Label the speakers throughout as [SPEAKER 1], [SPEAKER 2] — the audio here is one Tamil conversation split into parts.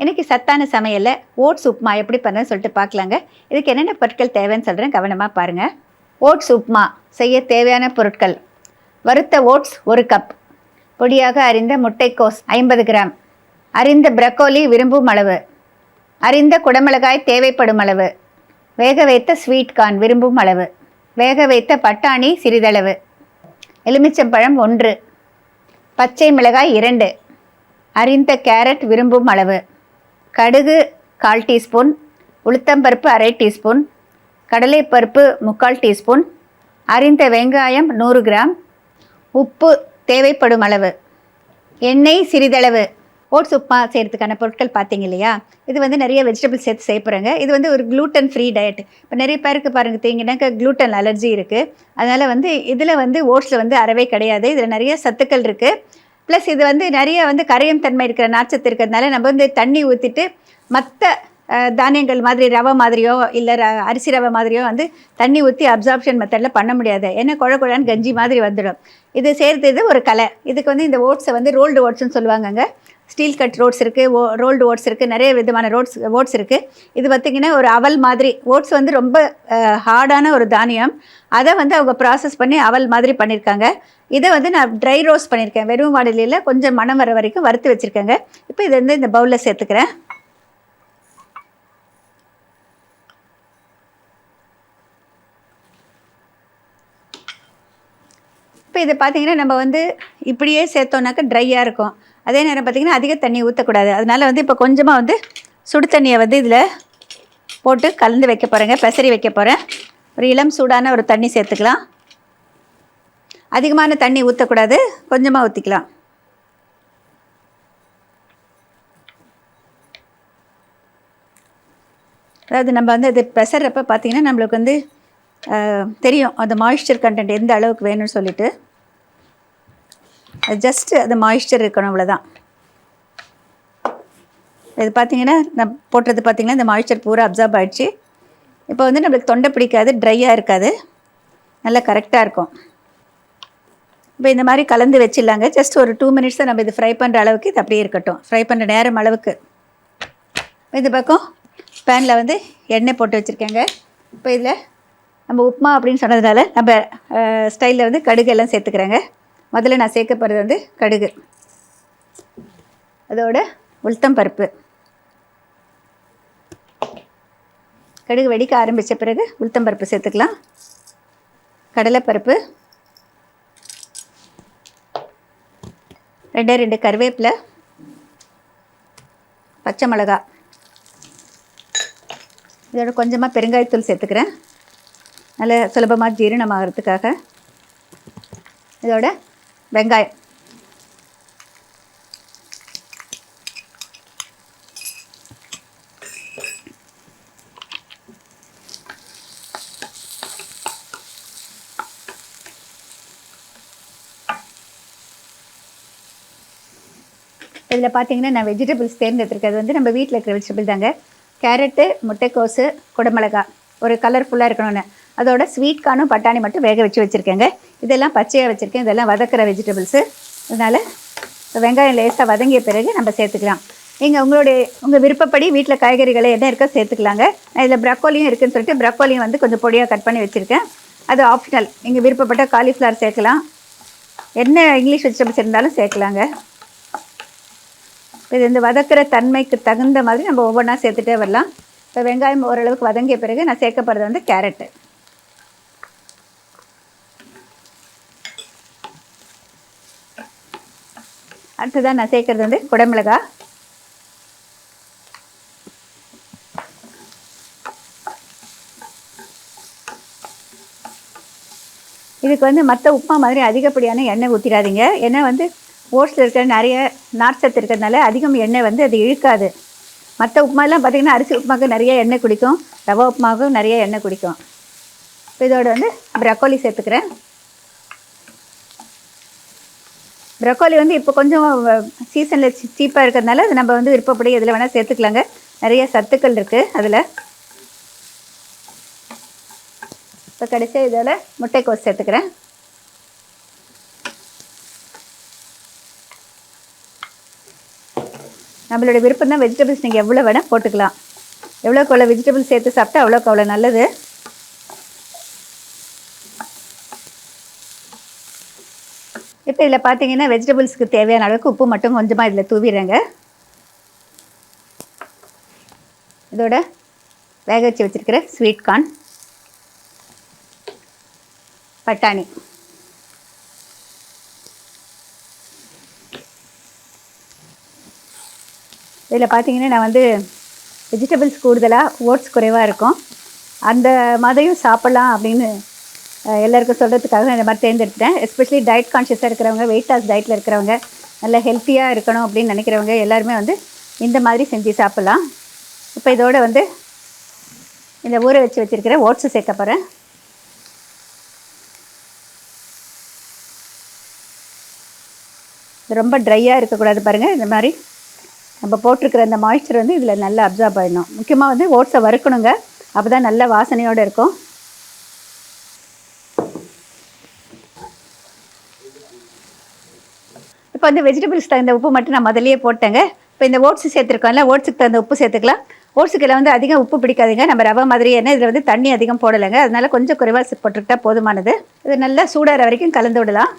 [SPEAKER 1] இன்றைக்கி சத்தான சமையலில் ஓட்ஸ் உப்புமா எப்படி பண்ணுறேன்னு சொல்லிட்டு பார்க்கலாங்க. இதுக்கு என்னென்ன பொருட்கள் தேவைன்னு சொல்கிறேன், கவனமாக பாருங்கள். ஓட்ஸ் உப்புமா செய்ய தேவையான பொருட்கள்: வறுத்த ஓட்ஸ் 1 கப், பொடியாக அரிந்த முட்டைக்கோஸ் 50 கிராம், அரிந்த ப்ரக்கோலி விரும்பும் அளவு, அரிந்த குடமிளகாய் தேவைப்படும் அளவு, வேக வைத்த ஸ்வீட் கார்ன் விரும்பும் அளவு, வேக வைத்த பட்டாணி சிறிதளவு, எலுமிச்சம்பழம் 1, பச்சை மிளகாய் 2, அரிந்த கேரட் விரும்பும் அளவு, கடுகு 1/4 டீஸ்பூன், உளுத்தம்பருப்பு 1/2 டீஸ்பூன், கடலைப்பருப்பு 3/4 டீஸ்பூன், அரிந்த வெங்காயம் 100 கிராம், உப்பு தேவைப்படும் அளவு, எண்ணெய் சிறிதளவு. ஓட்ஸ் உப்புமா செய்கிறதுக்கான பொருட்கள் பார்த்தீங்க இல்லையா? இது வந்து நிறைய வெஜிடபிள்ஸ் சேர்த்து செய்ய போகிறாங்க. இது வந்து ஒரு க்ளூட்டன் ஃப்ரீ டயட். இப்போ நிறைய பேருக்கு பாருங்கள், தீங்கினாக்க க்ளூட்டன் அலர்ஜி இருக்குது. அதனால் வந்து இதில் வந்து ஓட்ஸில் வந்து அறவே கிடையாது. இதில் நிறைய சத்துக்கள் இருக்குது. ப்ளஸ் இது வந்து நிறைய வந்து கரையும் தன்மை இருக்கிற நார்ச்சத்து இருக்கிறதுனால நம்ம வந்து தண்ணி ஊற்றிட்டு மற்ற தானியங்கள் மாதிரி ரவை மாதிரியோ இல்லை அரிசி ரவை மாதிரியோ வந்து தண்ணி ஊற்றி அப்சார்ப்ஷன் மெத்தடில் பண்ண முடியாது. ஏன்னா குழக்குழான்னு கஞ்சி மாதிரி வந்துடும். இது சேர்த்து ஒரு கலை. இதுக்கு வந்து இந்த ஓட்ஸை வந்து ரோல்டு ஓட்ஸ்ன்னு சொல்லுவாங்கங்க. ஸ்டீல் கட் ரோட்ஸ் இருக்குது, ரோல்டு ஓட்ஸ் இருக்குது, நிறைய விதமான ஓட்ஸ் இருக்குது. இது பார்த்திங்கன்னா ஒரு அவல் மாதிரி. ஓட்ஸ் வந்து ரொம்ப ஹார்டான ஒரு தானியம். அதை வந்து அவங்க ப்ராசஸ் பண்ணி அவல் மாதிரி பண்ணியிருக்காங்க. இதை வந்து நான் ட்ரை ரோஸ்ட் பண்ணியிருக்கேன். வெறும் வானிலையில் கொஞ்சம் மணம் வர வரைக்கும் வறுத்து வச்சுருக்கேங்க. இப்போ இதை வந்து இந்த பவுலில் சேர்த்துக்கிறேன். இப்போ இது பார்த்திங்கன்னா நம்ம வந்து இப்படியே சேர்த்தோன்னாக்கா ட்ரையாக இருக்கும். அதே நேரம் பார்த்திங்கன்னா அதிக தண்ணி ஊற்றக்கூடாது. அதனால் வந்து இப்போ கொஞ்சமாக வந்து சுடு தண்ணியை வந்து இதில் போட்டு கலந்து வைக்க போகிறேங்க, பெசரி வைக்க போகிறேன். ஒரு இளம் சூடான ஒரு தண்ணி சேர்த்துக்கலாம். அதிகமான தண்ணி ஊற்றக்கூடாது, கொஞ்சமாக ஊற்றிக்கலாம். அதாவது நம்ம வந்து அது பெசறப்போ பார்த்திங்கன்னா நம்மளுக்கு வந்து தெரியும் அந்த மாய்ஸ்சர் கண்டென்ட் எந்த அளவுக்கு வேணும்னு சொல்லிட்டு. ஜஸ்ட்டு அது மாய்ஸ்சர் இருக்கணும், அவ்வளோதான். இது பார்த்திங்கன்னா நான் போட்டது பார்த்திங்கன்னா இந்த மாய்ஸ்சர் பூரா அப்சார்ப் ஆகிடுச்சு. இப்போ வந்து நம்மளுக்கு தொண்டை பிடிக்காது, ட்ரையாக இருக்காது, நல்லா கரெக்டாக இருக்கும். இப்போ இந்த மாதிரி கலந்து வச்சிடலாங்க. ஜஸ்ட் ஒரு 2 மினிட்ஸ் தான் நம்ம இது ஃப்ரை பண்ணுற அளவுக்கு இது அப்படியே இருக்கட்டும். ஃப்ரை பண்ணுற நேரம் அளவுக்கு. இந்த பக்கம் பேனில் வந்து எண்ணெய் போட்டு வச்சுருக்கேங்க. இப்போ இதில் நம்ம உப்புமா அப்படின்னு சொன்னதுனால நம்ம ஸ்டைலில் வந்து கடுகு எல்லாம் சேர்த்துக்கிறேங்க. முதல்ல நான் சேர்க்க போகிறது வந்து கடுகு, அதோட உளுத்தம் பருப்பு. கடுகு வெடிக்க ஆரம்பித்த பிறகு உளுத்தம் பருப்பு சேர்த்துக்கலாம். கடலைப்பருப்பு, 2 கருவேப்பிலை, பச்சை மிளகா, இதோட கொஞ்சமாக பெருங்காயத்தூள் சேர்த்துக்கிறேன், நல்ல சுலபமாக ஜீரணமாகறதுக்காக. இதோட வெங்காயம், இதில் பார்த்தீங்கன்னா நான் வெஜிடபிள்ஸ் தேர்ந்தெடுத்துருக்கிறது வந்து நம்ம வீட்டில் இருக்கிற வெஜிடபிள் தாங்க. கேரட்டு, முட்டைக்கோசு, குடமிளகா ஒரு கலர்ஃபுல்லாக இருக்கணும்னு, அதோட ஸ்வீட் கார்னும் பட்டாணி மட்டும் வேக வச்சு வச்சுருக்கேங்க. இதெல்லாம் பச்சையாக வச்சுருக்கேன். இதெல்லாம் வதக்கிற வெஜிடபிள்ஸு. அதனால் வெங்காயம் லேசாக வதங்கிய பிறகு நம்ம சேர்த்துக்கலாம். நீங்கள் உங்கள் விருப்பப்படி வீட்டில் காய்கறிகளை என்ன இருக்கோ சேர்த்துக்கலாங்க. நான் இதில் ப்ரக்கோலியும் இருக்குதுன்னு சொல்லிட்டு ப்ரக்கோலியும் வந்து கொஞ்சம் பொடியாக கட் பண்ணி வச்சுருக்கேன். அது ஆப்ஷனல். நீங்கள் விருப்பப்பட்ட காலிஃப்ளவர் சேர்க்கலாம், என்ன இங்கிலீஷ் வெஜிடபிள்ஸ் இருந்தாலும் சேர்க்கலாங்க. இது இந்த வதக்கிற தன்மைக்கு தகுந்த மாதிரி நம்ம ஒவ்வொன்றா சேர்த்துட்டே வரலாம். இப்போ வெங்காயம் ஓரளவுக்கு வதங்கிய பிறகு நான் சேர்க்க போகிறது வந்து கேரட்டு. அடுத்ததான் நான் சேர்க்குறது வந்து குடமிளகா. இதுக்கு வந்து மற்ற உப்புமா மாதிரி அதிகப்படியான எண்ணெய் ஊற்றிடாதீங்க. ஏன்னா வந்து ஓட்ஸில் இருக்கிற நிறைய நார்ச்சத்து இருக்கிறதுனால அதிகம் எண்ணெய் வந்து அது இழுக்காது. மற்ற உப்புமாலாம் பார்த்திங்கன்னா அரிசி உப்புமாவுக்கு நிறைய எண்ணெய் குடிக்கும், ரவா உப்புமாவுக்கும் நிறைய எண்ணெய் குடிக்கும். இப்போ இதோடு வந்து ப்ரக்கோலி சேர்த்துக்கிறேன். ப்ரக்கோலி வந்து இப்போ கொஞ்சம் சீசனில் சீப்பாக இருக்கிறதுனால அது நம்ம வந்து விருப்பப்படி இதில் வேணால் சேர்த்துக்கலாங்க. நிறைய சத்துக்கள் இருக்குது அதில். இப்போ கடைசியாக இதோட முட்டைக்கோஸ் சேர்த்துக்கிறேன். நம்மளோட விருப்பம் தான். வெஜிடபிள்ஸ் நீங்கள் எவ்வளோ வேணால் போட்டுக்கலாம். எவ்வளோக்கு அவ்வளோ வெஜிடபிள்ஸ் சேர்த்து சாப்பிட்டா அவ்வளோக்கு அவ்வளோ நல்லது. இப்போ இதில் பார்த்தீங்கன்னா வெஜிடபிள்ஸ்க்கு தேவையான அளவுக்கு உப்பு மட்டும் கொஞ்சமாக இதில் தூவிடுறேங்க. இதோட வேக வச்சு வச்சுருக்கிற ஸ்வீட் கார்ன், பட்டாணி, இதில் பார்த்தீங்கன்னா நான் வந்து வெஜிடபிள்ஸ் கூடுதலாக ஓட்ஸ் குறைவாக இருக்கும், அந்த மாதிரியும் சாப்பிட்லாம் அப்படின்னு எல்லாருக்கும் சொல்கிறதுக்காக இந்த மாதிரி தேர்ந்தெடுத்துட்டேன். எஸ்பெஷலி டயட் கான்ஷியஸாக இருக்கிறவங்க, வெயிட் லாஸ் டயட்டில் இருக்கிறவங்க, நல்லா ஹெல்த்தியாக இருக்கணும் அப்படின்னு நினைக்கிறவங்க எல்லாருமே வந்து இந்த மாதிரி செஞ்சு சாப்பிட்லாம். இப்போ இதோடு வந்து இந்த ஊற வச்சு வச்சுருக்கிற ஓட்ஸு சேர்க்க போகிறேன். ரொம்ப ட்ரையாக இருக்கக்கூடாது பாருங்கள். இந்த மாதிரி நம்ம போட்டிருக்கிற அந்த மாய்ஸ்சர் வந்து இதில் நல்லா அப்சார்ப் ஆகிடணும். முக்கியமாக வந்து ஓட்ஸை வறுக்கணுங்க, அப்போ தான் நல்ல வாசனையோடு இருக்கும். இப்போ வந்து வெஜிடபிள்ஸ் தகுந்த உப்பு மட்டும் நான் முதலையே போட்டேங்க. இப்போ இந்த ஓட்ஸு சேர்த்துருக்கோம்ல, ஓட்ஸுக்கு தகுந்த உப்பு சேர்த்துக்கலாம். ஓட்ஸுக்கில் வந்து அதிகம் உப்பு பிடிக்காதுங்க, நம்ம ரவை மாதிரி. ஏன்னா இதில் வந்து தண்ணி அதிகம் போடலைங்க, அதனால் கொஞ்சம் குறைவாக போட்டுக்கிட்டால் போதுமானது. இது நல்லா சூடாகிற வரைக்கும் கலந்து விடலாம்.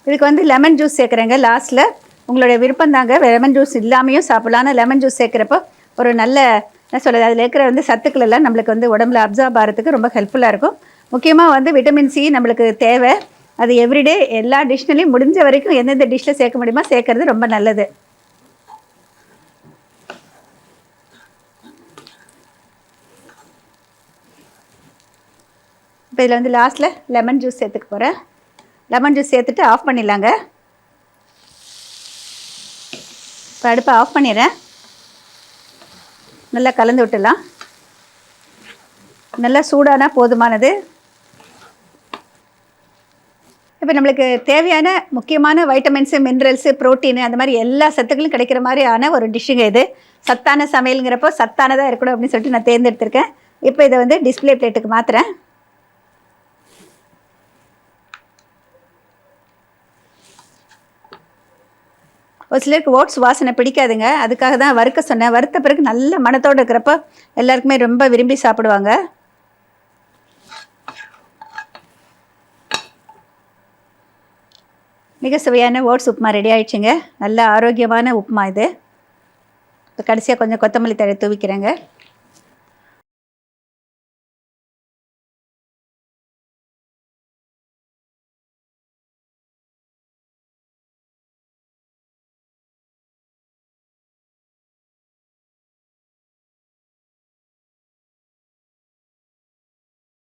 [SPEAKER 1] இதுக்கு வந்து லெமன் ஜூஸ் சேர்க்குறேங்க லாஸ்ட்டில். உங்களோட விருப்பம் தாங்க, லெமன் ஜூஸ் இல்லாமையும் சாப்பிட்லாம். ஆனால் லெமன் ஜூஸ் சேர்க்குறப்போ ஒரு நல்ல என்ன சொல்கிறது, அதில் இருக்கிற வந்து சத்துக்கள் எல்லாம் நம்மளுக்கு வந்து உடம்புல அப்சார்ப் ஆகிறதுக்கு ரொம்ப ஹெல்ப்ஃபுல்லாக இருக்கும். முக்கியமாக வந்து விட்டமின் சி நம்மளுக்கு தேவை. அது எவ்ரிடே எல்லா டிஷ்ஷுலையும் முடிஞ்ச வரைக்கும் எந்தெந்த டிஷ்ஷில் சேர்க்க முடியுமோ சேர்க்கறது ரொம்ப நல்லது. இப்போ இதில் வந்து லாஸ்ட்டில் லெமன் ஜூஸ் சேர்த்துக்க போகிறேன். லெமன் ஜூஸ் சேர்த்துட்டு ஆஃப் பண்ணிடலாங்க. இப்போ அடுப்பை ஆஃப் பண்ணிடுறேன். நல்லா கலந்து விட்டுடலாம். நல்லா சூடானா போதுமானது. இப்போ நம்மளுக்கு தேவையான முக்கியமான வைட்டமின்ஸு, மினரல்ஸு, ப்ரோட்டீனு, அந்த மாதிரி எல்லா சத்துக்களும் கிடைக்கிற மாதிரியான ஒரு டிஷ்ஷுங்க இது. சத்தான சமையலுங்கிறப்போ சத்தானதாக இருக்கணும் அப்படின்னு சொல்லிட்டு நான் தேர்ந்தெடுத்திருக்கேன். இப்போ இதை வந்து டிஸ்பிளே பிளேட்டுக்கு மாற்றுறேன். ஒரு சிலருக்கு ஓட்ஸ் வாசனை பிடிக்காதுங்க, அதுக்காக தான் வறுக்க சொன்னேன். வறுத்த பிறகு நல்ல மணத்தோடு இருக்கிறப்போ எல்லாருக்குமே ரொம்ப விரும்பி சாப்பிடுவாங்க. மிக சுவையான ஓட்ஸ் உப்புமா ரெடி ஆகிடுச்சுங்க. நல்ல ஆரோக்கியமான உப்புமா இது. இப்போ கடைசியாக கொஞ்சம் கொத்தமல்லி தழை தூவிக்கிறேங்க.